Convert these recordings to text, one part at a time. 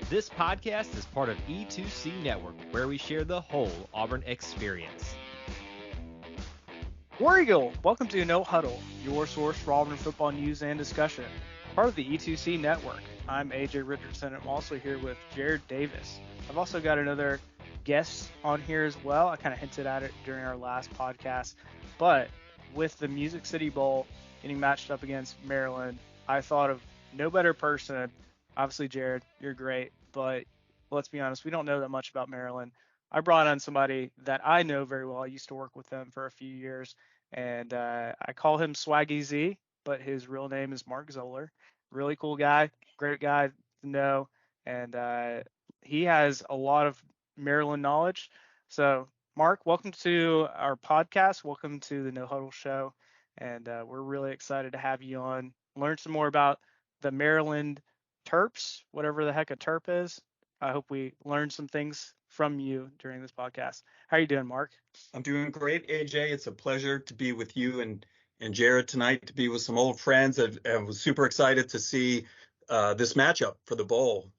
This podcast is part of E2C Network, where we share the whole Auburn experience. War Eagle, welcome to No Huddle, your source for Auburn football news and discussion. Part of the E2C Network. I'm AJ Richardson. I'm also here with Jared Davis. I've also got another guest on here as well. I kind of hinted at it during our last podcast, but with the Music City Bowl getting matched up against Maryland, I thought of no better person. Obviously, Jared, you're great, but let's be honest, we don't know that much about Maryland. I brought on somebody that I know very well. I used to work with them for a few years, and I call him Swaggy Z, but his real name is Mark Zoller. Really cool guy, great guy to know, and he has a lot of Maryland knowledge. So, Mark, welcome to our podcast. Welcome to the No Huddle Show, and we're really excited to have you on. Learn some more about the Maryland Terps, whatever the heck a Terp is. I hope we learned some things from you during this podcast. How are you doing, Mark? I'm doing great, AJ. It's a pleasure to be with you and Jared tonight, to be with some old friends. I was super excited to see this matchup for the bowl.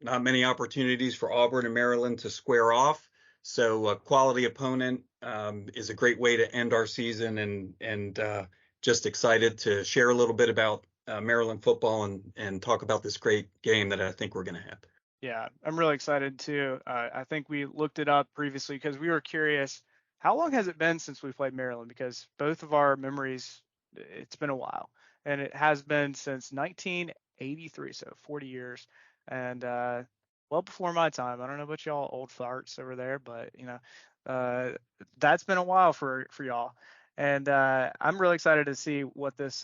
Not many opportunities for Auburn and Maryland to square off. So a quality opponent is a great way to end our season, and just excited to share a little bit about Maryland football and talk about this great game that I think we're going to have. Yeah, I'm really excited too. I think we looked it up previously because we were curious, how long has it been since we played Maryland? Because both of our memories, it's been a while. And it has been since 1983, so 40 years. And well before my time. I don't know about y'all old farts over there, but that's been a while for y'all. And I'm really excited to see what this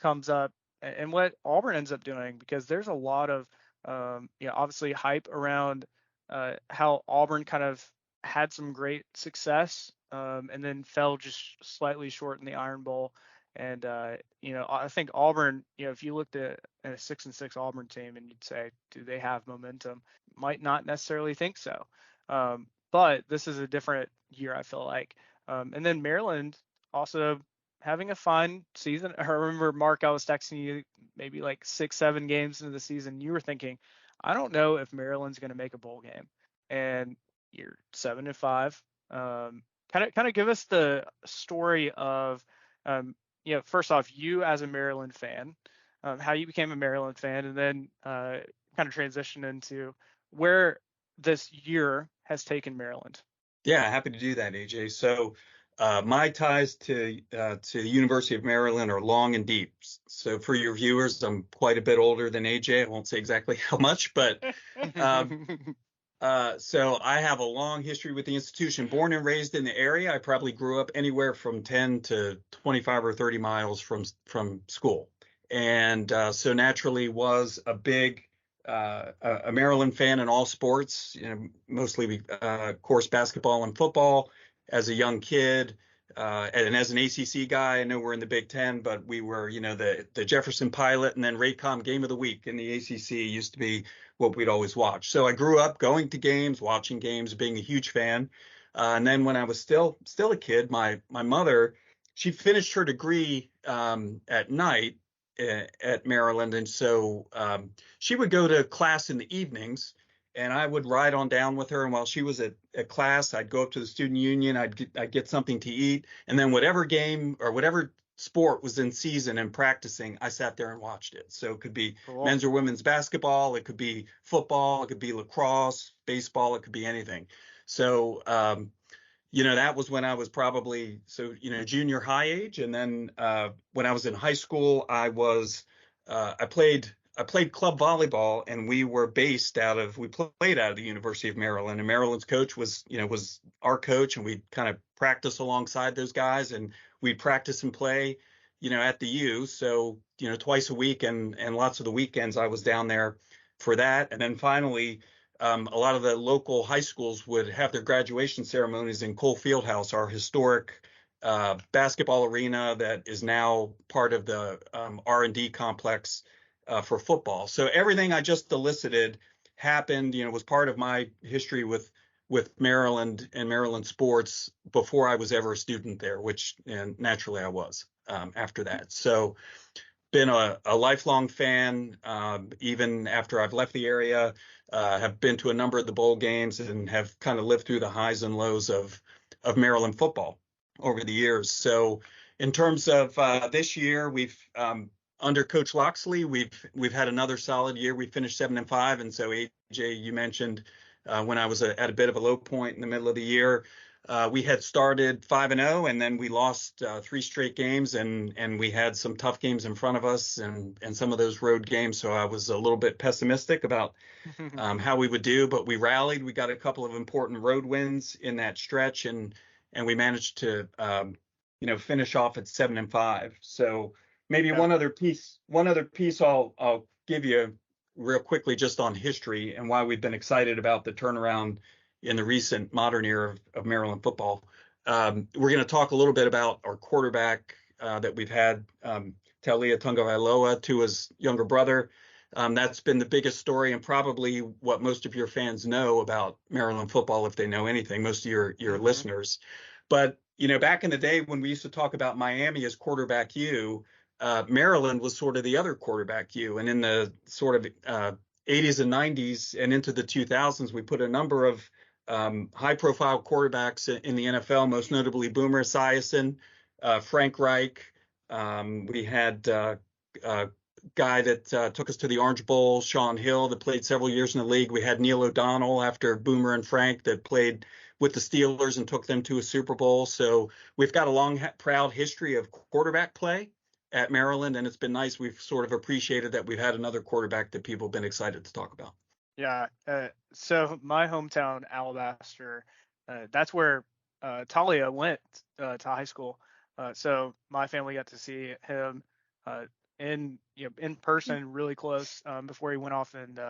comes up and what Auburn ends up doing, because there's a lot of obviously hype around how Auburn kind of had some great success and then fell just slightly short in the Iron Bowl. And I think Auburn, if you looked at a 6-6 Auburn team and you'd say, do they have momentum? Might not necessarily think so. But this is a different year, I feel like. And then Maryland also having a fine season. I remember, Mark, I was texting you maybe like 6-7 games into the season. You were thinking, I don't know if Maryland's going to make a bowl game, and you're 7-5. Kind of give us the story of, first off, you as a Maryland fan, how you became a Maryland fan, and then kind of transition into where this year has taken Maryland. Yeah, happy to do that, AJ. So my ties to the University of Maryland are long and deep. So for your viewers, I'm quite a bit older than AJ. I won't say exactly how much, but so I have a long history with the institution. Born and raised in the area, I probably grew up anywhere from 10 to 25 or 30 miles from school, and so naturally was a big a Maryland fan in all sports. Mostly of course basketball and football. As a young kid, and as an ACC guy, I know we're in the Big Ten, but we were, the Jefferson Pilot and then Raycom Game of the Week in the ACC used to be what we'd always watch. So I grew up going to games, watching games, being a huge fan. And then when I was still a kid, my mother, she finished her degree at night at Maryland, and so she would go to class in the evenings. And I would ride on down with her. And while she was at class, I'd go up to the student union. I'd get something to eat. And then whatever game or whatever sport was in season and practicing, I sat there and watched it. So it could be men's or women's basketball. It could be football. It could be lacrosse, baseball. It could be anything. So, that was when I was probably, junior high age. And then when I was in high school, I played club volleyball, and we played out of the University of Maryland, and Maryland's coach was our coach, and we kind of practice alongside those guys, and we'd practice and play, at the U. So, twice a week, and lots of the weekends I was down there for that. And then finally, a lot of the local high schools would have their graduation ceremonies in Cole Fieldhouse, our historic basketball arena that is now part of the R&D complex for football. So everything I just elicited happened, was part of my history with Maryland and Maryland sports before I was ever a student there, which naturally I was after that. So been a lifelong fan, even after I've left the area. Have been to a number of the bowl games and have kind of lived through the highs and lows of Maryland football over the years. So, in terms of this year, we've under Coach Loxley, we've had another solid year. We finished 7-5, and so AJ, you mentioned when I was at a bit of a low point in the middle of the year. We had started 5-0, and then we lost 3 straight games, and we had some tough games in front of us, and some of those road games. So I was a little bit pessimistic about how we would do, but we rallied. We got a couple of important road wins in that stretch, and we managed to finish off at 7-5. So maybe Yeah. one other piece I'll give you real quickly just on history and why we've been excited about the turnaround in the recent modern era of Maryland football. We're going to talk a little bit about our quarterback that we've had, Talia Tungavailoa, Tua's younger brother. That's been the biggest story and probably what most of your fans know about Maryland football, if they know anything, most of your listeners. But, back in the day when we used to talk about Miami as quarterback U, Maryland was sort of the other quarterback U. And in the sort of 80s and 90s and into the 2000s, we put a number of high-profile quarterbacks in the NFL, most notably Boomer Esiason, Frank Reich. We had a guy that took us to the Orange Bowl, Sean Hill, that played several years in the league. We had Neil O'Donnell after Boomer and Frank that played with the Steelers and took them to a Super Bowl. So we've got a long, proud history of quarterback play at Maryland, and it's been nice. We've sort of appreciated that we've had another quarterback that people have been excited to talk about. Yeah. So my hometown, Alabaster, that's where Talia went to high school. So my family got to see him in person, really close, before he went off and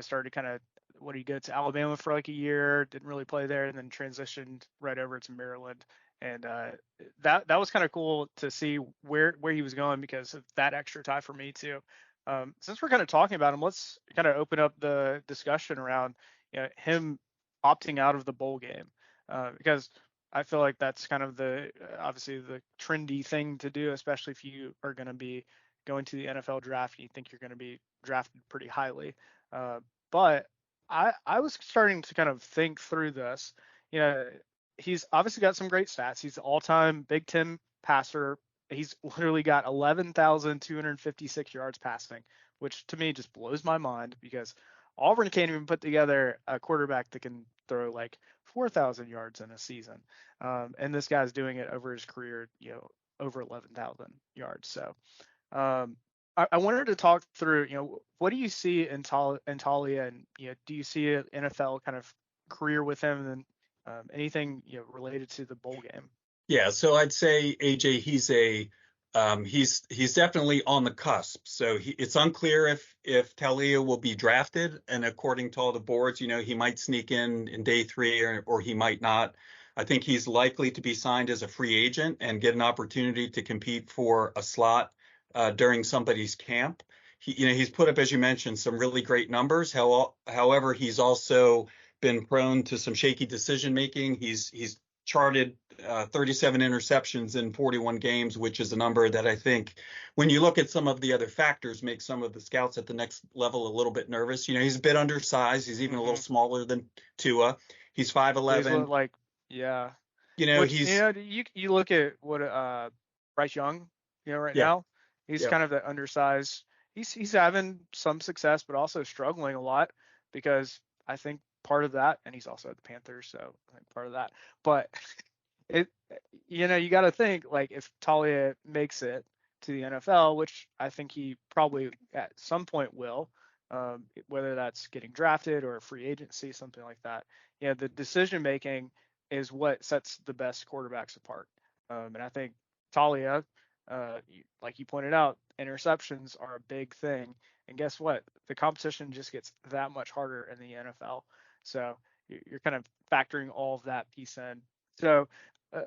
started kind of what he go to Alabama for like a year, didn't really play there, and then transitioned right over to Maryland. And that was kind of cool to see where he was going because of that extra tie for me too. Since we're kind of talking about him, let's kind of open up the discussion around him opting out of the bowl game because I feel like that's kind of obviously the trendy thing to do, especially if you are going to be going to the NFL draft and you think you're going to be drafted pretty highly. But I was starting to kind of think through this. He's obviously got some great stats. He's the all-time Big Ten passer. He's literally got 11,256 yards passing, which to me just blows my mind because Auburn can't even put together a quarterback that can throw like 4,000 yards in a season. And this guy's doing it over his career, over 11,000 yards. So I wanted to talk through, what do you see in Talia, and do you see an NFL kind of career with him, and anything related to the bowl game? Yeah, so I'd say AJ, he's definitely on the cusp. So it's unclear if Talia will be drafted, and according to all the boards, he might sneak in day 3 or he might not. I think he's likely to be signed as a free agent and get an opportunity to compete for a slot during somebody's camp. He's put up, as you mentioned, some really great numbers. However, he's also been prone to some shaky decision making. He's charted 37 interceptions in 41 games, which is a number that I think, when you look at some of the other factors, makes some of the scouts at the next level a little bit nervous. He's a bit undersized. He's even a little smaller than Tua. He's 5'11". Yeah. Which, you look at what Bryce Young, now, he's kind of the undersized. He's having some success, but also struggling a lot because I think part of that, and he's also at the Panthers, so I think part of that. But you got to think, like, if Talia makes it to the NFL, which I think he probably at some point will, whether that's getting drafted or free agency, something like that. The decision making is what sets the best quarterbacks apart. And I think Talia, like you pointed out, interceptions are a big thing. And guess what? The competition just gets that much harder in the NFL. So you're kind of factoring all of that piece in. So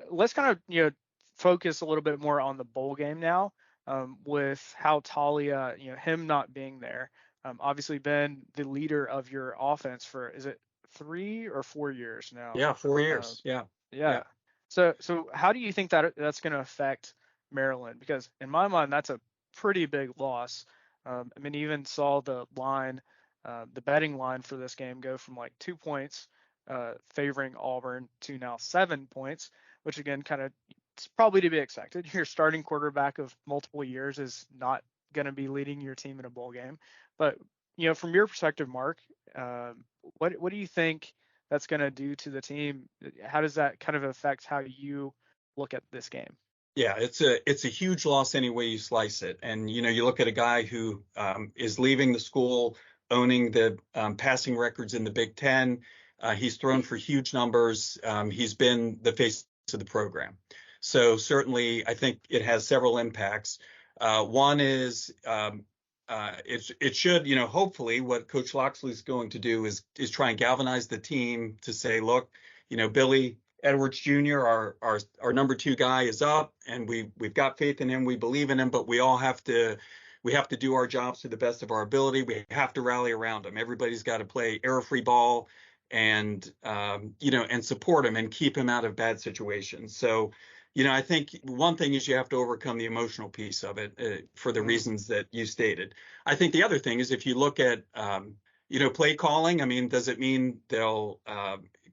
let's kind of focus a little bit more on the bowl game now, with how Talia, him not being there, obviously been the leader of your offense for, is it 3 or 4 years now? Yeah, 4 years. Yeah. So how do you think that that's going to affect Maryland? Because in my mind, that's a pretty big loss. I mean, even saw the line, the betting line for this game go from like 2 points favoring Auburn to now 7 points, which again, kind of it's probably to be expected. Your starting quarterback of multiple years is not going to be leading your team in a bowl game. But from your perspective, Mark, what do you think that's going to do to the team? How does that kind of affect how you look at this game? Yeah, it's a huge loss any way you slice it. And you look at a guy who is leaving the school, owning the passing records in the Big Ten. He's thrown for huge numbers. He's been the face of the program. So certainly, I think it has several impacts. One is it should, hopefully, what Coach Loxley is going to do is try and galvanize the team to say, look, Billy Edwards Jr., our number 2 guy, is up, and we've got faith in him. We believe in him, but we have to do our jobs to the best of our ability. We have to rally around him. Everybody's got to play error-free ball and and support him and keep him out of bad situations. So, I think one thing is you have to overcome the emotional piece of it for the reasons that you stated. I think the other thing is if you look at play calling. I mean, does it mean they'll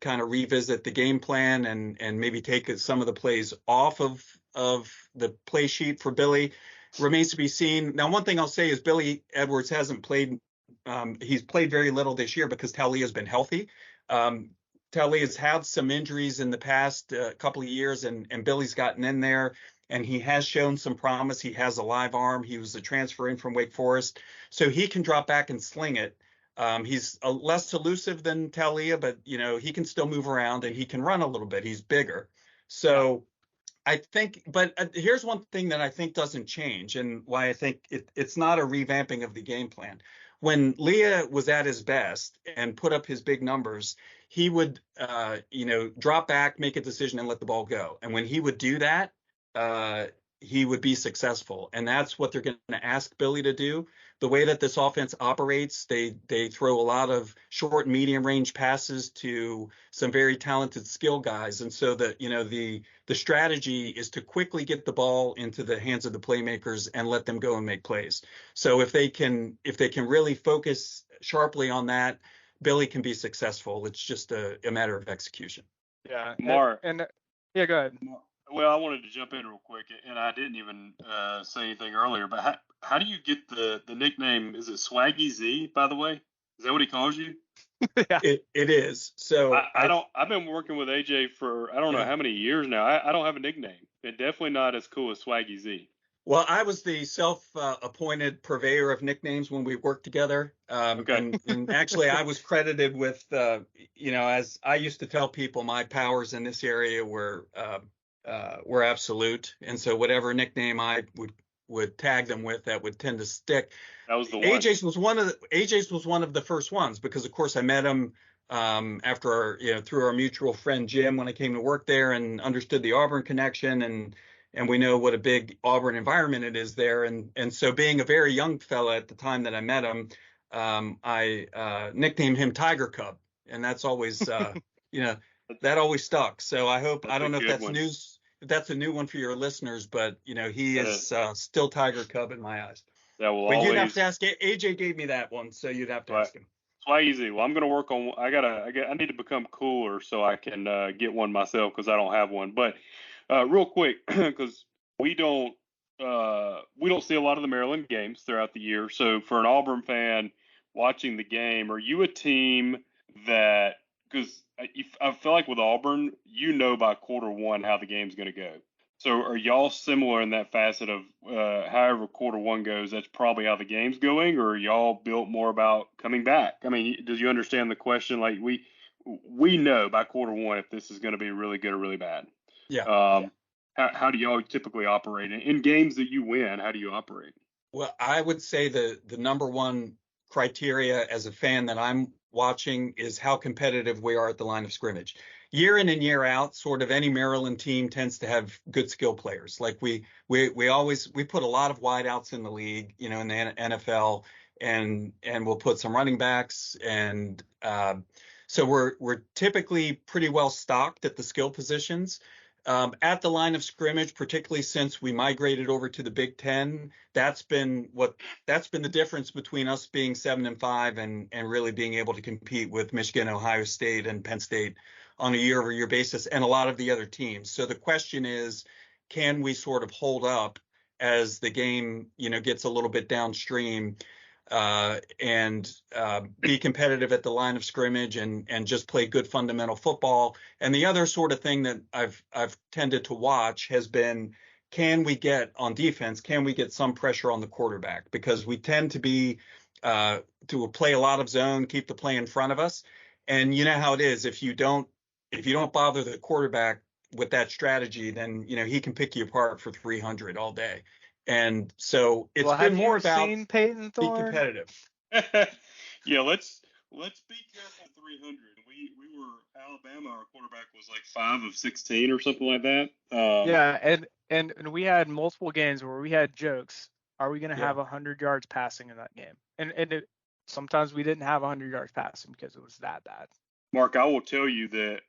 kind of revisit the game plan and maybe take some of the plays off of the play sheet for Billy? Remains to be seen. Now, one thing I'll say is Billy Edwards hasn't played. He's played very little this year because Taulia's been healthy. Taulia's had some injuries in the past couple of years, and Billy's gotten in there, and he has shown some promise. He has a live arm. He was a transfer in from Wake Forest, so he can drop back and sling it. He's less elusive than Taulia, but he can still move around and he can run a little bit. He's bigger. So I think, but here's one thing that I think doesn't change and why I think it's not a revamping of the game plan. When Leah was at his best and put up his big numbers, he would, drop back, make a decision and let the ball go. And when he would do that, he would be successful. And that's what they're going to ask Billy to do. The way that this offense operates, they throw a lot of short and medium range passes to some very talented skill guys. And so that, the strategy is to quickly get the ball into the hands of the playmakers and let them go and make plays. So if they can really focus sharply on that, Billy can be successful. It's just a matter of execution. Yeah. Mark. Yeah, go ahead. Well, I wanted to jump in real quick, and I didn't even say anything earlier, but how do you get the nickname? Is it Swaggy Z, by the way? Is that what he calls you? Yeah. It is. So I've been working with AJ for I don't know how many years now. I don't have a nickname. And definitely not as cool as Swaggy Z. Well, I was the self-appointed purveyor of nicknames when we worked together. Okay. And actually, I was credited with, as I used to tell people, my powers in this area were absolute. And so whatever nickname I would tag them with, that would tend to stick. That was the one. AJ's was one of the first ones because, of course, I met him after through our mutual friend Jim when I came to work there and understood the Auburn connection and we know what a big Auburn environment it is there. And so being a very young fella at the time that I met him, I nicknamed him Tiger Cub. And that's always, that always stuck. So I don't know if that's news, if that's a new one for your listeners, but, he is still Tiger Cub in my eyes. That will but always... you'd have to ask, AJ gave me that one, so you'd have to ask him. Swaggy. Well, I'm going to work on, I need to become cooler so I can get one myself because I don't have one. But real quick, because we don't see a lot of the Maryland games throughout the year. So for an Auburn fan watching the game, are you a team that, because I feel like with Auburn, by quarter one how the game's going to go. So are y'all similar in that facet of however quarter one goes, that's probably how the game's going, or are y'all built more about coming back? I mean, do you understand the question? Like we know by quarter one if this is going to be really good or really bad. Yeah. How do y'all typically operate in games that you win? How do you operate? Well, I would say the number one criteria as a fan that I'm watching is how competitive we are at the line of scrimmage. Year in and year out, sort of any Maryland team tends to have good skill players. Like we put a lot of wideouts in the league, in the NFL, and we'll put some running backs, and so we're typically pretty well stocked at the skill positions. At the line of scrimmage, particularly since we migrated over to the Big Ten, that's been the difference between us being 7-5 and really being able to compete with Michigan, Ohio State, and Penn State on a year-over-year basis, and a lot of the other teams. So the question is, can we sort of hold up as the game, gets a little bit downstream? And be competitive at the line of scrimmage and just play good fundamental football. And the other sort of thing that I've tended to watch has been, can we get on defense? Can we get some pressure on the quarterback? Because we tend to play a lot of zone, keep the play in front of us. And you know how it is. If you don't bother the quarterback with that strategy, then he can pick you apart for 300 all day. And so it's been more about seen Peyton be Thorne? competitive. Yeah, let's be careful. 300. We were Alabama. Our quarterback was like 5 of 16 or something like that. Yeah, and we had multiple games where we had jokes. Are we going to Yeah. have 100 yards passing in that game? And sometimes we didn't have 100 yards passing because it was that bad. Mark, I will tell you that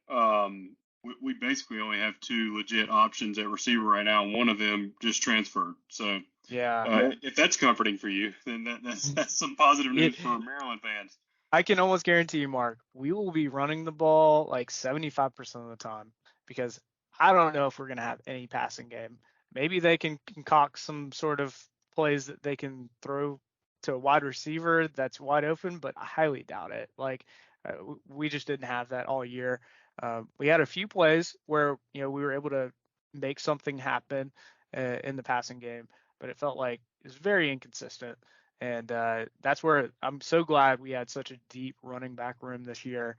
we basically only have 2 legit options at receiver right now, and one of them just transferred. So Yeah. if that's comforting for you, then that's some positive news for Maryland fans. I can almost guarantee you, Mark, we will be running the ball like 75% of the time because I don't know if we're going to have any passing game. Maybe they can concoct some sort of plays that they can throw to a wide receiver that's wide open, but I highly doubt it. Like we just didn't have that all year. We had a few plays where we were able to make something happen in the passing game, but it felt like it was very inconsistent. And that's where I'm so glad we had such a deep running back room this year.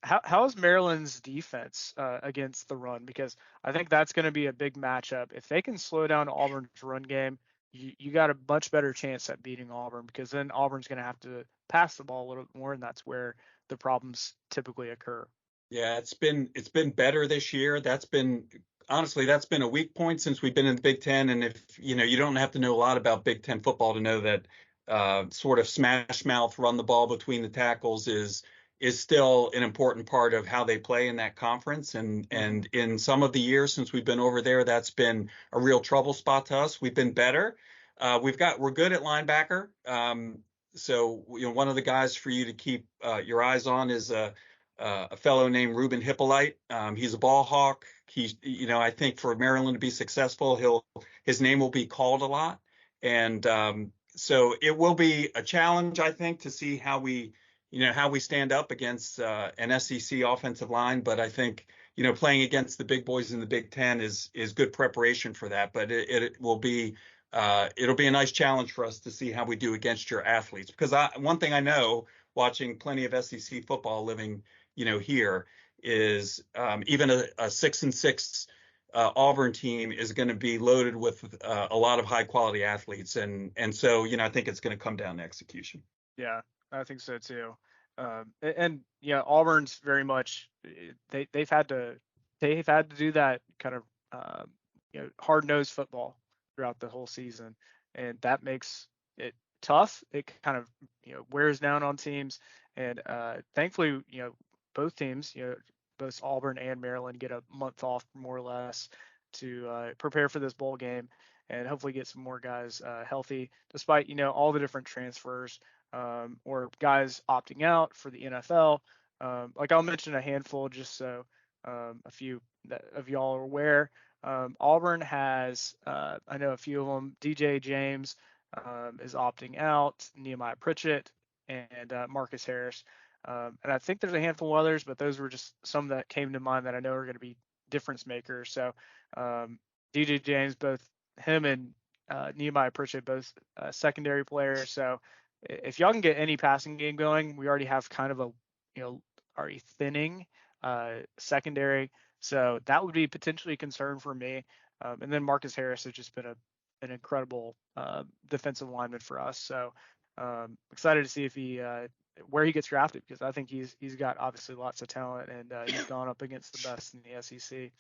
How's Maryland's defense against the run? Because I think that's going to be a big matchup. If they can slow down Auburn's run game, you got a much better chance at beating Auburn, because then Auburn's going to have to pass the ball a little bit more, and that's where the problems typically occur. Yeah, it's been better this year. Honestly, that's been a weak point since we've been in the Big Ten. And if you don't have to know a lot about Big Ten football to know that sort of smash mouth, run the ball between the tackles is still an important part of how they play in that conference. And in some of the years since we've been over there, that's been a real trouble spot to us. We've been better. We're good at linebacker. So one of the guys for you to keep your eyes on is a fellow named Ruben Hippolyte. He's a ball hawk. He's, I think for Maryland to be successful, his name will be called a lot. And so it will be a challenge, I think, to see how we stand up against an SEC offensive line. But I think, playing against the big boys in the Big Ten is good preparation for that. But it'll be a nice challenge for us to see how we do against your athletes. Because one thing I know, watching plenty of SEC football, living here, is even a 6-6 Auburn team is going to be loaded with a lot of high quality athletes, and so I think it's going to come down to execution. Yeah, I think so too. And Auburn's very much they've had to do that kind of hard nosed football throughout the whole season, and that makes it tough. It kind of wears down on teams, and thankfully both teams, both Auburn and Maryland, get a month off more or less to prepare for this bowl game and hopefully get some more guys healthy, despite all the different transfers or guys opting out for the NFL. Like I'll mention a handful just so a few of y'all are aware. Auburn has, I know a few of them. DJ James is opting out. Nehemiah Pritchett and Marcus Harris. And I think there's a handful of others, but those were just some that came to mind that I know are going to be difference makers. So DJ James, both him and Nehemiah Pritchett, both secondary players. So if y'all can get any passing game going, we already have kind of a already thinning secondary. So that would be potentially a concern for me. And then Marcus Harris has just been an incredible defensive lineman for us. So excited to see if where he gets drafted, because I think he's got obviously lots of talent, and he's gone up against the best in the SEC.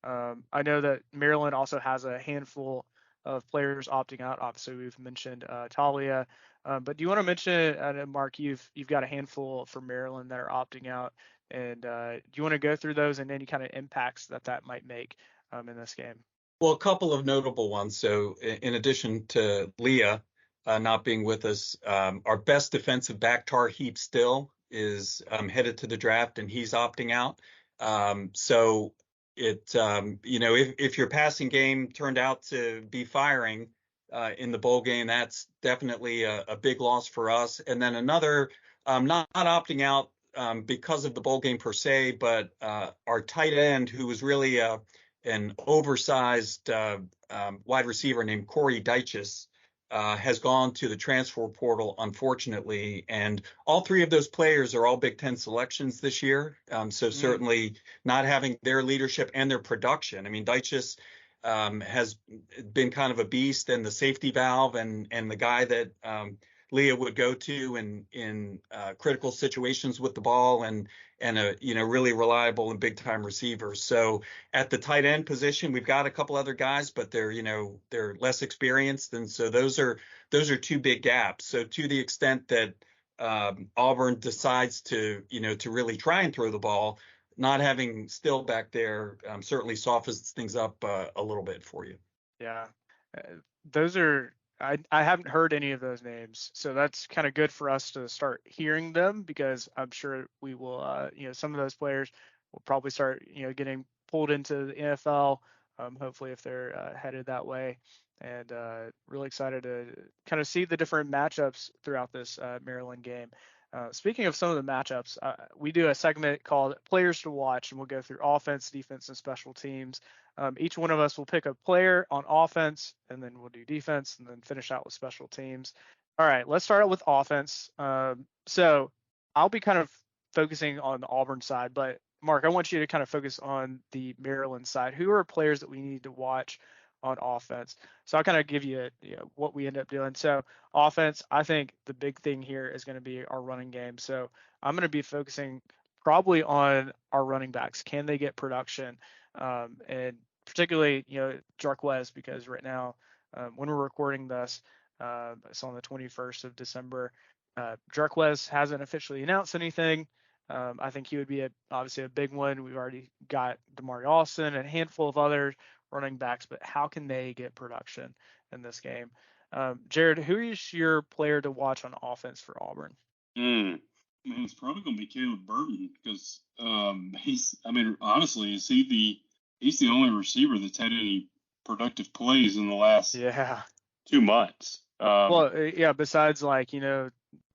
I know that Maryland also has a handful of players opting out. Obviously, we've mentioned Talia, but do you want to mention, Mark? You've got a handful for Maryland that are opting out. And do you want to go through those and any kind of impacts that might make in this game? Well, a couple of notable ones. So, in addition to Leah not being with us, our best defensive back, Tar Heap Still, is headed to the draft, and he's opting out. So, if your passing game turned out to be firing in the bowl game, that's definitely a big loss for us. And then another, not opting out because of the bowl game per se, but our tight end, who was really an oversized wide receiver named Corey Dyches, has gone to the transfer portal, unfortunately. And all three of those players are all Big Ten selections this year. So certainly not having their leadership and their production. I mean, Dyches has been kind of a beast and the safety valve and the guy that Leah would go to in critical situations with the ball and a really reliable and big time receiver. So at the tight end position, we've got a couple other guys, but they're less experienced, and so those are two big gaps. So to the extent that Auburn decides to really try and throw the ball, not having Still back there certainly softens things up a little bit for you. Yeah, those are. I haven't heard any of those names, so that's kind of good for us to start hearing them, because I'm sure we will, some of those players will probably start, getting pulled into the NFL, hopefully if they're headed that way. And really excited to kind of see the different matchups throughout this Maryland game. Speaking of some of the matchups, we do a segment called Players to Watch, and we'll go through offense, defense, and special teams. Each one of us will pick a player on offense, and then we'll do defense, and then finish out with special teams. All right, let's start out with offense. So I'll be kind of focusing on the Auburn side, but Mark, I want you to kind of focus on the Maryland side. Who are players that we need to watch on offense? So I'll kind of give you, what we end up doing. So offense, I think the big thing here is going to be our running game. So I'm going to be focusing probably on our running backs. Can they get production? And particularly, Jarquez, because right now, when we're recording this, it's on the 21st of December. Jarquez hasn't officially announced anything. I think he would be obviously a big one. We've already got Damari Austin and a handful of other running backs, but how can they get production in this game? Jared, who is your player to watch on offense for Auburn? Man, it's probably going to be Caleb Burton, because honestly, he's the only receiver that's had any productive plays in the last 2 months. Besides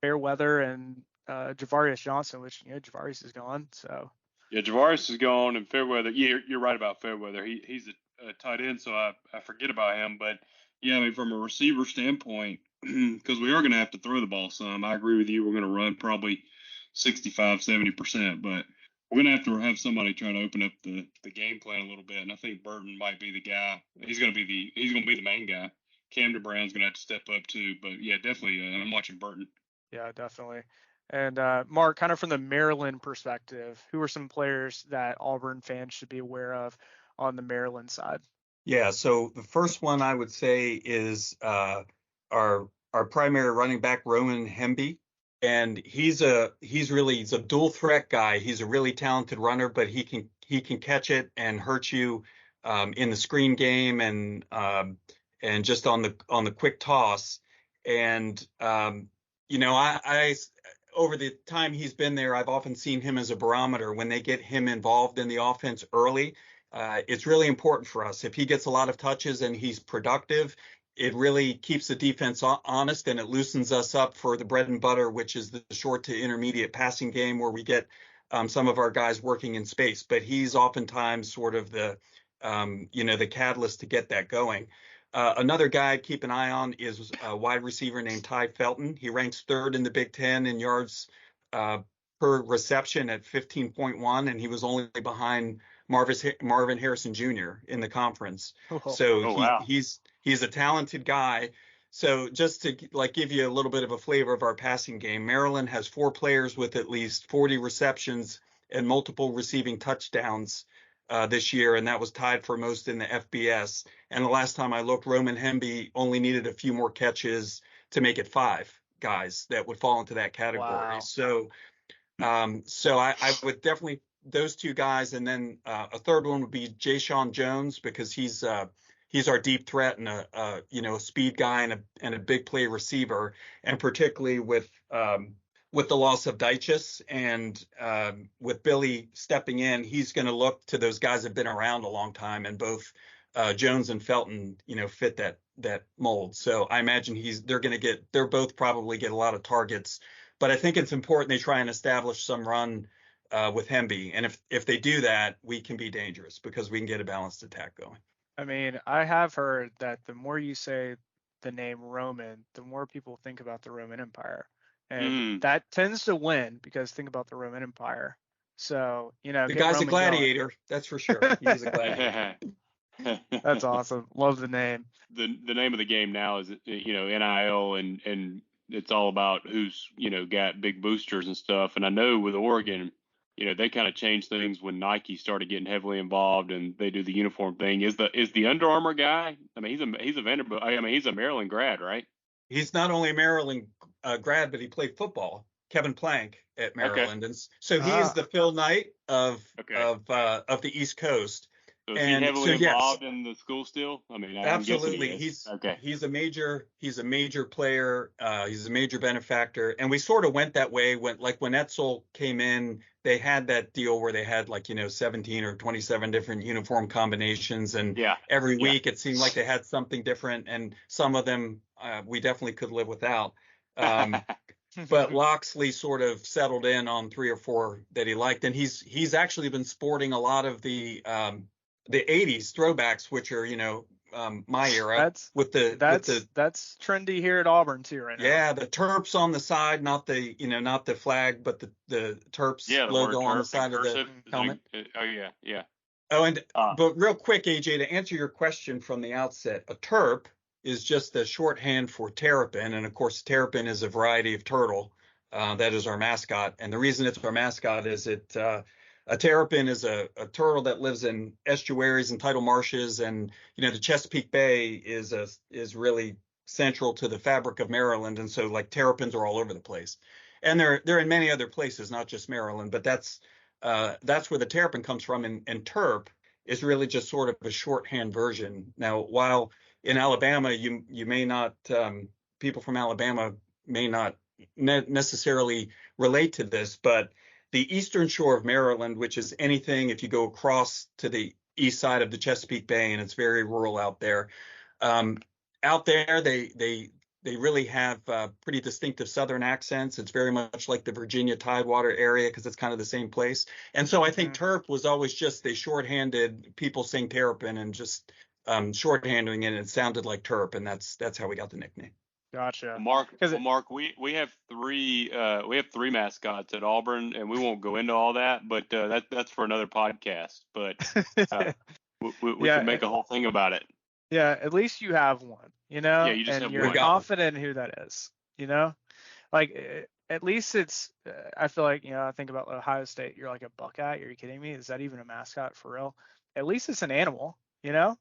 Fairweather and Javarius Johnson, which Javarius is gone. So yeah, Javarius is gone, and Fairweather. Yeah, you're right about Fairweather. He's a tight end, so I forget about him. But yeah, from a receiver standpoint, because we are going to have to throw the ball some. I agree with you. We're going to run probably 65-70%, but we're going to have somebody try to open up the game plan a little bit. And I think Burton might be the guy. He's going to be the main guy. Camden Brown's going to have to step up too. But yeah, definitely, I'm watching Burton. Yeah, definitely. And Mark, kind of from the Maryland perspective, who are some players that Auburn fans should be aware of on the Maryland side? Yeah, so the first one I would say is our primary running back, Roman Hemby. And he's a dual threat guy. He's a really talented runner, but he can catch it and hurt you in the screen game and just on the quick toss. And I over the time he's been there, I've often seen him as a barometer. When they get him involved in the offense early, it's really important for us. If he gets a lot of touches and he's productive, it really keeps the defense honest, and it loosens us up for the bread and butter, which is the short to intermediate passing game, where we get some of our guys working in space. But he's oftentimes sort of the catalyst to get that going. Another guy I'd keep an eye on is a wide receiver named Ty Felton. He ranks third in the Big Ten in yards per reception at 15.1, and he was only behind Marvin Harrison Jr. in the conference. He's a talented guy. So just to give you a little bit of a flavor of our passing game, Maryland has 4 players with at least 40 receptions and multiple receiving touchdowns this year, and that was tied for most in the FBS. And the last time I looked, Roman Hemby only needed a few more catches to make it 5 guys that would fall into that category. Wow. So So I would definitely those two guys, and then a third one would be Jay Jones because he's our deep threat and a speed guy and a big play receiver, and particularly with the loss of Deichus and with Billy stepping in, he's going to look to those guys that have been around a long time, and both Jones and Felton, fit that mold. So I imagine they're both probably get a lot of targets, but I think it's important they try and establish some run with Hemby, and if they do that, we can be dangerous because we can get a balanced attack going. I mean, I have heard that the more you say the name Roman, the more people think about the Roman Empire. And that tends to win because think about the Roman Empire. So, the get guy's Roman a gladiator, going. that's for sure. He's a gladiator. That's awesome. Love the name. The name of the game now is NIL and it's all about who's got big boosters and stuff. And I know with Oregon, they kind of changed things when Nike started getting heavily involved and they do the uniform thing. Is the Under Armour guy? I mean, he's a Vanderbilt. I mean, he's a Maryland grad, right? He's not only a Maryland grad, but he played football. Kevin Plank at Maryland, Okay. and so he is the Phil Knight of the East Coast. So is he heavily involved in the school still? I mean, absolutely. I'm He's a major player. He's a major benefactor, and we sort of went that way when Etzel came in. They had that deal where they had 17 or 27 different uniform combinations, and every week it seemed like they had something different, and some of them we definitely could live without. But Loxley sort of settled in on 3 or 4 that he liked, and he's actually been sporting a lot of the 80s throwbacks, which are my era. That's trendy here at Auburn too right now. Yeah, the Terps on the side, not the flag, but the Terps logo on the side of the helmet. Yeah. Oh, and but real quick, AJ, to answer your question from the outset, a Terp is just a shorthand for terrapin, and of course, terrapin is a variety of turtle. That is our mascot, and the reason it's our mascot is a terrapin is a turtle that lives in estuaries and tidal marshes, and the Chesapeake Bay is really central to the fabric of Maryland, and so terrapins are all over the place, and they're in many other places, not just Maryland, but that's where the terrapin comes from, and terp is really just sort of a shorthand version. Now, while in Alabama, you may not people from Alabama may not necessarily relate to this, but the eastern shore of Maryland, which is anything if you go across to the east side of the Chesapeake Bay, and it's very rural out there. Out there, they really have pretty distinctive southern accents. It's very much like the Virginia Tidewater area because it's kind of the same place. And so I think Terp was always just they shorthanded people saying terrapin and just shorthanding it, and it sounded like Terp, and that's how we got the nickname. Gotcha. Mark, we have three mascots at Auburn, and we won't go into all that, but that's for another podcast. But we can make a whole thing about it. Yeah, at least you have one, Yeah, you just and have you're one. confident in who that is, At least it's. I feel like I think about Ohio State. You're like a Buckeye. Are you kidding me? Is that even a mascot for real? At least it's an animal, Yeah.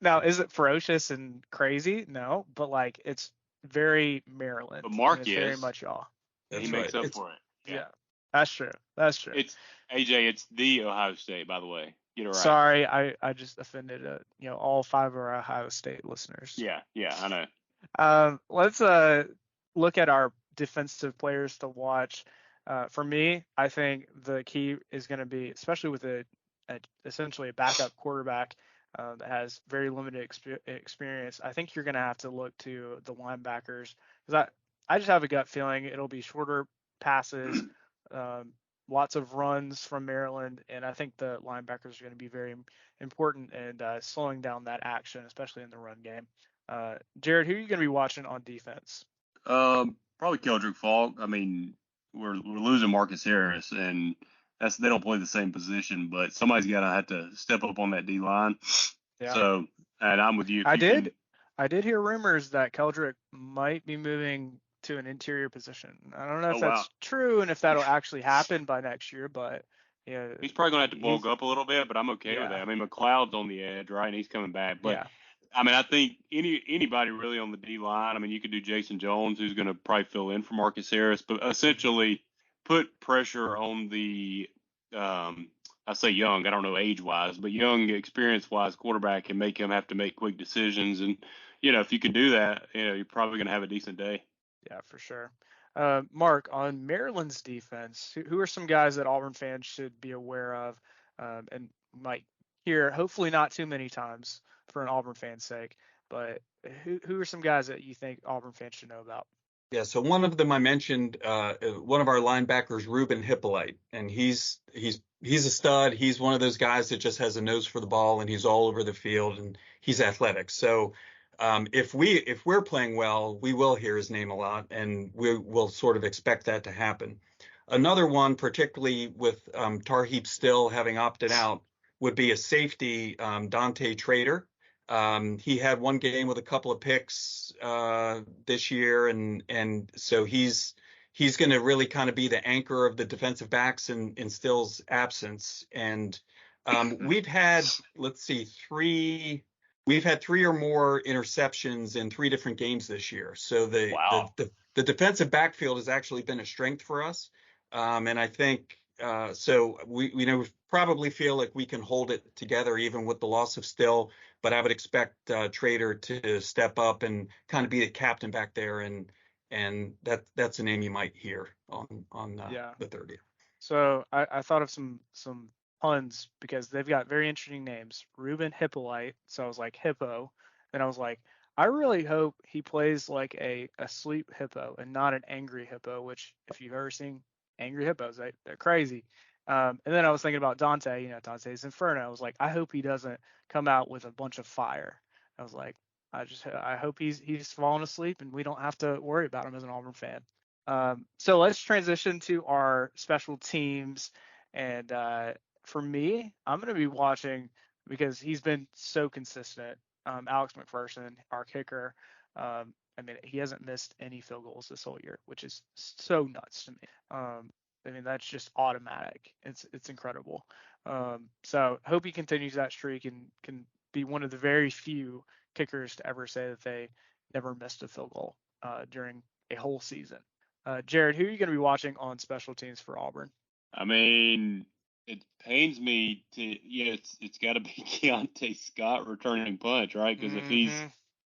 Now, is it ferocious and crazy? No, but it's very Maryland. But Mark is very much y'all. That's he makes up for it. Yeah, that's true. That's true. It's AJ. It's the Ohio State, by the way. Get it right. Sorry, I just offended all 5 of our Ohio State listeners. Yeah, I know. Let's look at our defensive players to watch. For me, I think the key is going to be, especially with essentially a backup quarterback that has very limited experience. I think you're going to have to look to the linebackers because I just have a gut feeling it'll be shorter passes, lots of runs from Maryland, and I think the linebackers are going to be very important and slowing down that action, especially in the run game. Jared, who are you going to be watching on defense? Probably Keldrick Falk. I mean, we're losing Marcus Harris, and they don't play the same position, but somebody's got to have to step up on that D line. Yeah. So, and I'm with you. I did hear rumors that Keldrick might be moving to an interior position. I don't know if that's true and if that'll actually happen by next year, but he's probably gonna have to bulk up a little bit, but I'm okay with that. I mean, McLeod's on the edge, right, and he's coming back, but I mean, I think anybody really on the D line. I mean, you could do Jason Jones, who's gonna probably fill in for Marcus Harris, but essentially put pressure on the I say young, I don't know age-wise, but young, experience-wise quarterback and make him have to make quick decisions. And, if you can do that, you're probably going to have a decent day. Yeah, for sure. Mark, on Maryland's defense, who are some guys that Auburn fans should be aware of and might hear, hopefully not too many times for an Auburn fan's sake, but who are some guys that you think Auburn fans should know about? Yeah, so one of them I mentioned, one of our linebackers, Ruben Hippolyte, and he's a stud. He's one of those guys that just has a nose for the ball, and he's all over the field, and he's athletic. So if we're playing well, we will hear his name a lot, and we will sort of expect that to happen. Another one, particularly with Tarheeb still having opted out, would be a safety, Dante Trader. He had one game with a couple of picks this year, and so he's going to really kind of be the anchor of the defensive backs in Still's absence. And we've had, let's see, we've had three or more interceptions in three different games this year. So the defensive backfield has actually been a strength for us, and I think so. We probably feel like we can hold it together even with the loss of Still. But I would expect Trader to step up and kind of be the captain back there, and that's a name you might hear on the 30th. So I thought of some puns because they've got very interesting names. Ruben Hippolyte, so I was like hippo. Then I was like, I really hope he plays like a sleep hippo and not an angry hippo, which if you've ever seen angry hippos, they're crazy. And then I was thinking about Dante, Dante's Inferno. I was like, I hope he doesn't come out with a bunch of fire. I was like, I hope he's fallen asleep and we don't have to worry about him as an Auburn fan. So let's transition to our special teams. And for me, I'm going to be watching because he's been so consistent. Alex McPherson, our kicker. I mean, he hasn't missed any field goals this whole year, which is so nuts to me. I mean, that's just automatic. It's incredible. So hope he continues that streak and can be one of the very few kickers to ever say that they never missed a field goal during a whole season. Jared, who are you going to be watching on special teams for Auburn? I mean, it pains me to, it's got to be Keontae Scott returning punch, right? Because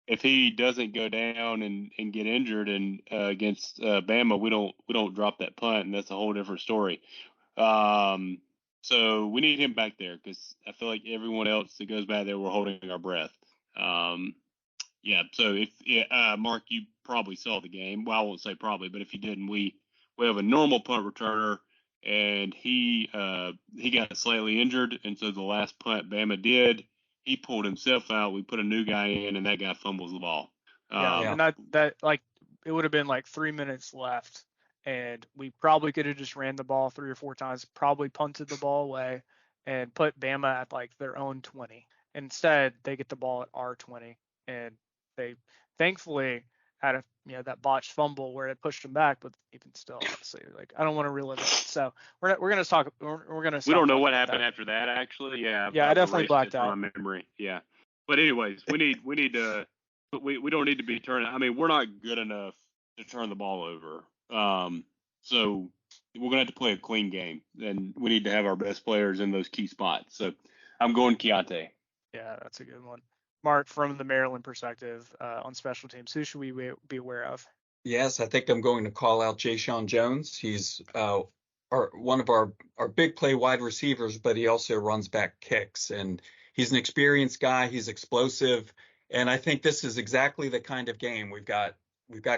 if he doesn't go down and get injured and against Bama, we don't drop that punt, and that's a whole different story. So we need him back there because I feel like everyone else that goes back there, we're holding our breath. So Mark, you probably saw the game. Well, I won't say probably, but if you didn't, we have a normal punt returner, and he got slightly injured, and so the last punt Bama did, he pulled himself out. We put a new guy in, and that guy fumbles the ball. And that like it would have been like 3 minutes left, and we probably could have just ran the ball 3 or 4 times, probably punted the ball away, and put Bama at like their own 20. Instead, they get the ball at our 20, and they thankfully had that botched fumble where it pushed them back, but even still, honestly, like I don't want to relive it. So we're gonna talk. We're gonna. We don't know what happened after that, actually. Yeah. Yeah, I definitely blacked out. From my memory. Yeah. But anyways, we need to. We don't need to be turning. I mean, we're not good enough to turn the ball over. So we're gonna have to play a clean game, and we need to have our best players in those key spots. So I'm going Keontae. Yeah, that's a good one. Mark, from the Maryland perspective, on special teams, who should we be aware of? Yes, I think I'm going to call out Ja'Shawn Jones. He's one of our big play wide receivers, but he also runs back kicks, and he's an experienced guy. He's explosive, and I think this is exactly the kind of game we've got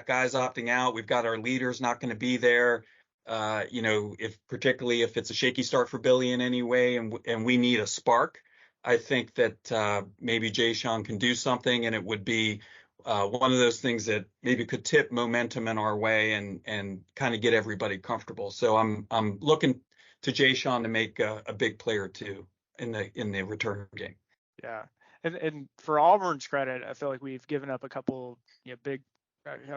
guys opting out. We've got our leaders not going to be there. Particularly if it's a shaky start for Billy in any way, and we need a spark. I think that maybe Ja'Shawn can do something, and it would be one of those things that maybe could tip momentum in our way and kind of get everybody comfortable. So I'm looking to Ja'Shawn to make a big play or two in the return game. Yeah, and for Auburn's credit, I feel like we've given up a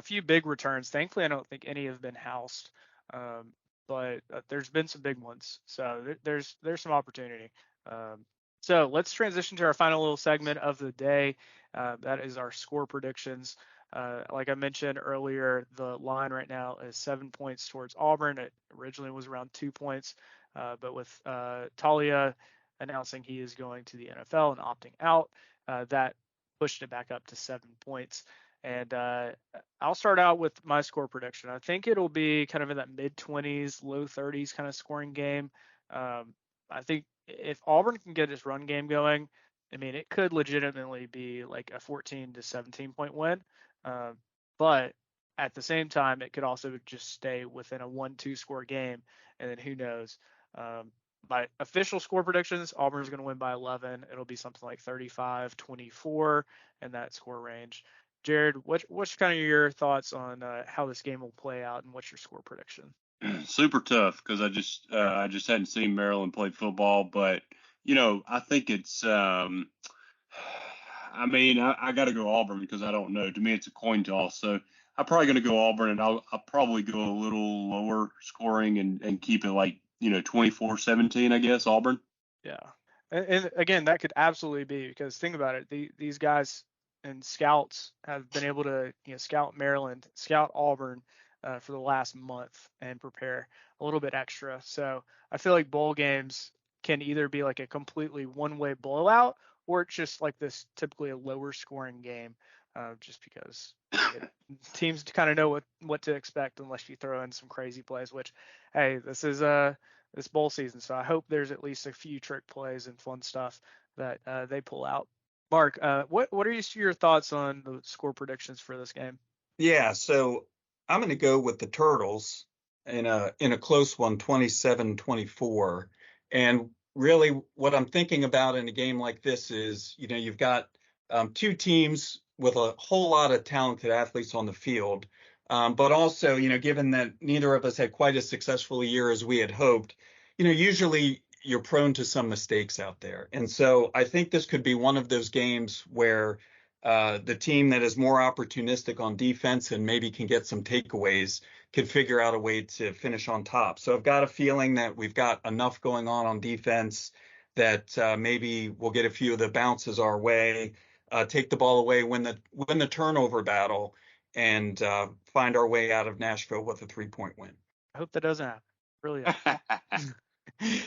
few big returns. Thankfully, I don't think any have been housed, but there's been some big ones. So there's some opportunity. So let's transition to our final little segment of the day. That is our score predictions. Like I mentioned earlier, the line right now is 7 points towards Auburn. It originally was around 2 points, but with Talia announcing he is going to the NFL and opting out, that pushed it back up to 7 points. And I'll start out with my score prediction. I think it'll be kind of in that mid 20s, low 30s kind of scoring game. I think if Auburn can get its run game going, I mean, it could legitimately be like a 14 to 17 point win. But at the same time, it could also just stay within a 1-2 score game, and then who knows. My official score predictions, Auburn's going to win by 11. It'll be something like 35-24 in that score range. Jared, what's kind of your thoughts on how this game will play out, and what's your score prediction? Super tough because I just hadn't seen Maryland play football, but I think it's I mean I got to go Auburn because I don't know. To me, it's a coin toss, so I'm probably going to go Auburn, and I'll probably go a little lower scoring and keep it like 24-17, I guess, Auburn. Yeah, and again, that could absolutely be, because think about it, these guys and scouts have been able to scout Maryland, scout Auburn for the last month and prepare a little bit extra. So I feel like bowl games can either be like a completely one-way blowout, or it's just like this typically a lower scoring game, just because teams kind of know what to expect unless you throw in some crazy plays. Which, hey, this is this bowl season, so I hope there's at least a few trick plays and fun stuff that they pull out. Mark, what are your thoughts on the score predictions for this game? Yeah, so I'm going to go with the Turtles in a close one, 27-24. And really what I'm thinking about in a game like this is, you've got two teams with a whole lot of talented athletes on the field. But also, given that neither of us had quite as successful a year as we had hoped, usually you're prone to some mistakes out there. And so I think this could be one of those games where the team that is more opportunistic on defense and maybe can get some takeaways could figure out a way to finish on top. So I've got a feeling that we've got enough going on defense that maybe we'll get a few of the bounces our way, take the ball away, win the turnover battle, and find our way out of Nashville with a 3-point win. I hope that doesn't happen. Really.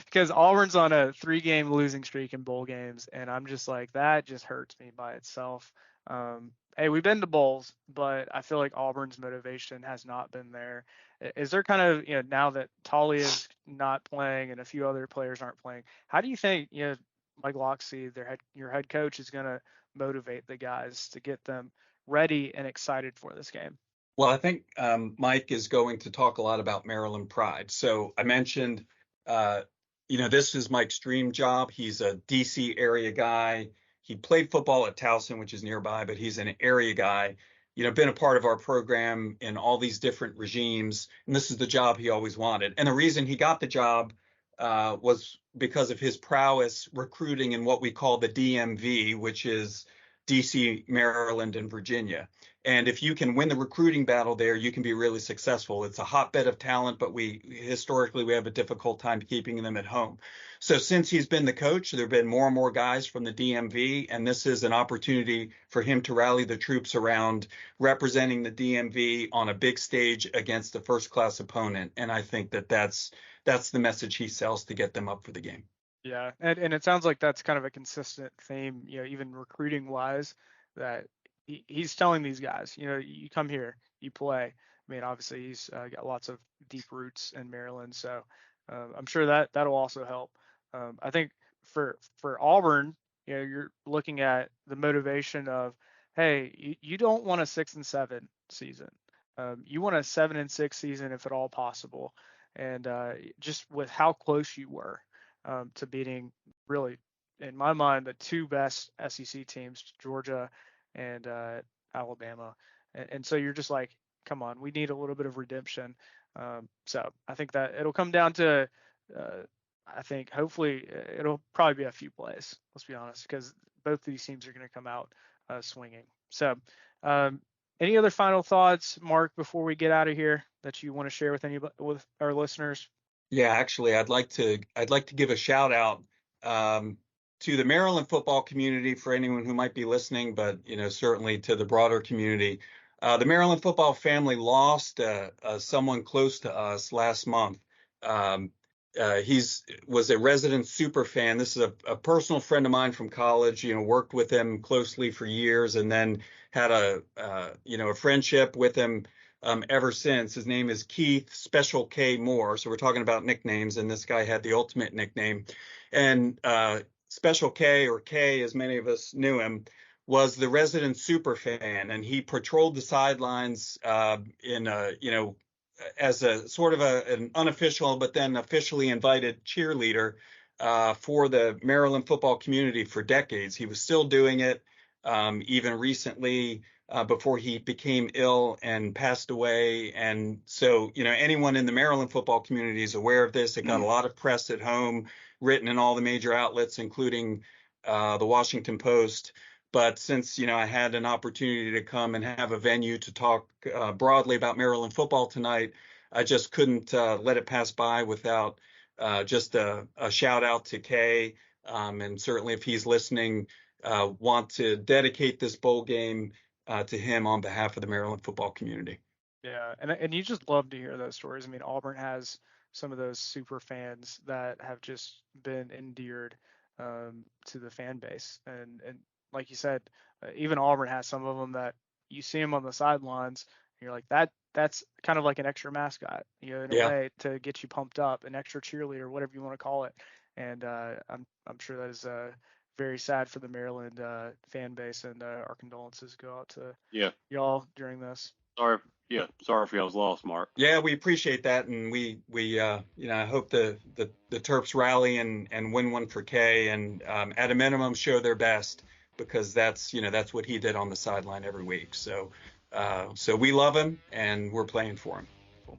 Because Auburn's on a 3-game losing streak in bowl games, and I'm just like, that just hurts me by itself. Hey, we've been to bowls, but I feel like Auburn's motivation has not been there. Is there kind of, now that Talia is not playing and a few other players aren't playing, how do you think, Mike Locksley, your head coach, is going to motivate the guys to get them ready and excited for this game? Well, I think Mike is going to talk a lot about Maryland pride. So I mentioned, this is Mike's dream job. He's a DC area guy. He played football at Towson, which is nearby, but he's an area guy, been a part of our program in all these different regimes. And this is the job he always wanted. And the reason he got the job was because of his prowess recruiting in what we call the DMV, which is DC, Maryland, and Virginia. And if you can win the recruiting battle there, you can be really successful. It's a hotbed of talent, but historically we have a difficult time keeping them at home. So since he's been the coach, there have been more and more guys from the DMV, and this is an opportunity for him to rally the troops around representing the DMV on a big stage against a first-class opponent. And I think that's the message he sells to get them up for the game. Yeah, and it sounds like that's kind of a consistent theme, even recruiting wise, that he's telling these guys, you come here, you play. I mean, obviously he's got lots of deep roots in Maryland, so I'm sure that'll also help. I think for Auburn, you're looking at the motivation of, hey, you don't want a 6-7 season. You want a 7-6 season if at all possible, and just with how close you were to beating, really, in my mind, the two best SEC teams, Georgia and Alabama. And so you're just like, come on, we need a little bit of redemption. So I think that it'll come down to, I think hopefully it'll probably be a few plays, let's be honest, because both of these teams are going to come out swinging. So any other final thoughts, Mark, before we get out of here that you want to share with our listeners? Yeah, actually, I'd like to give a shout out to the Maryland football community for anyone who might be listening, but certainly to the broader community. The Maryland football family lost someone close to us last month. Was a resident super fan. This is a personal friend of mine from college. Worked with him closely for years, and then had a friendship with him ever since. His name is Keith Special K Moore. So we're talking about nicknames, and this guy had the ultimate nickname. And Special K, or K as many of us knew him, was the resident super fan, and he patrolled the sidelines as a sort of an unofficial but then officially invited cheerleader for the Maryland football community for decades. He was still doing it even recently before he became ill and passed away. And so, anyone in the Maryland football community is aware of this. It got a lot of press at home, written in all the major outlets, including the Washington Post. But since, I had an opportunity to come and have a venue to talk broadly about Maryland football tonight, I just couldn't let it pass by without just a shout out to Kay. And certainly if he's listening, want to dedicate this bowl game to him on behalf of the Maryland football community. Yeah, and you just love to hear those stories. I mean, Auburn has some of those super fans that have just been endeared to the fan base, and like you said, even Auburn has some of them that you see them on the sidelines, and you're like, that's kind of like an extra mascot, in a way, to get you pumped up, an extra cheerleader, whatever you want to call it. And I'm sure that is very sad for the Maryland fan base, and our condolences go out to y'all during this. Sorry if y'all was lost, Mark. Yeah, we appreciate that, and we I hope the Terps rally and win one for Kay, and at a minimum show their best, because that's what he did on the sideline every week. So we love him, and we're playing for him. Cool.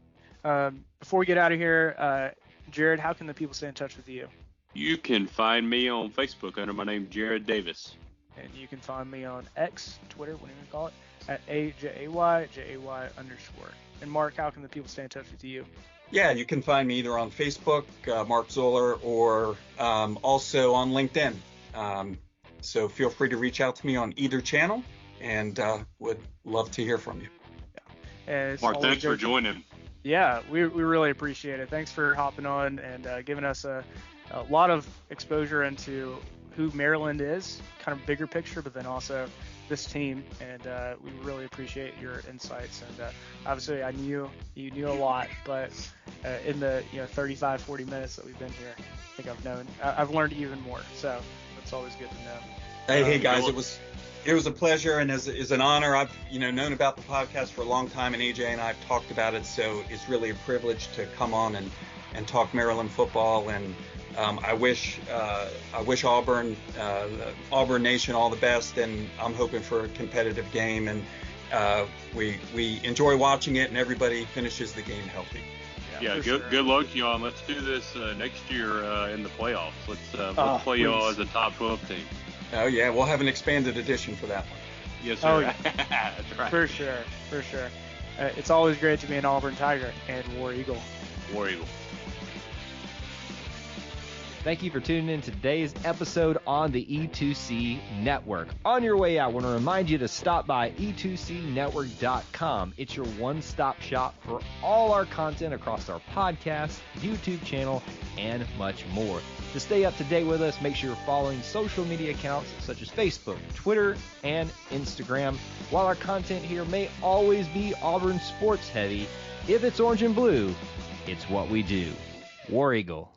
Before we get out of here, Jared, how can the people stay in touch with you? You can find me on Facebook under my name, Jared Davis. And you can find me on X, Twitter, whatever you call it, at AJAY_. And Mark, how can the people stay in touch with you? Yeah, you can find me either on Facebook, Mark Zoller, or also on LinkedIn. So feel free to reach out to me on either channel, and would love to hear from you. Yeah. Mark, thanks for joining. Yeah, we really appreciate it. Thanks for hopping on and giving us a lot of exposure into who Maryland is, kind of bigger picture, but then also this team. And we really appreciate your insights. And obviously, you knew a lot, but in the 35, 40 minutes that we've been here, I think I've learned even more. So it's always good to know. Hey guys, it was a pleasure, and is an honor. I've known about the podcast for a long time, and AJ and I have talked about it, so it's really a privilege to come on and talk Maryland football. And I wish Auburn, the Auburn Nation, all the best, and I'm hoping for a competitive game, and we enjoy watching it, and everybody finishes the game healthy. Yeah, good luck to y'all. Let's do this next year in the playoffs. Let's play y'all as a top 12 team. Oh yeah, we'll have an expanded edition for that one. Yes, sir. Oh, yeah. That's right. For sure. It's always great to be an Auburn Tiger and War Eagle. War Eagle. Thank you for tuning in to today's episode on the E2C Network. On your way out, I want to remind you to stop by e2cnetwork.com. It's your one-stop shop for all our content across our podcast, YouTube channel, and much more. To stay up to date with us, make sure you're following social media accounts such as Facebook, Twitter, and Instagram. While our content here may always be Auburn sports heavy, if it's orange and blue, it's what we do. War Eagle.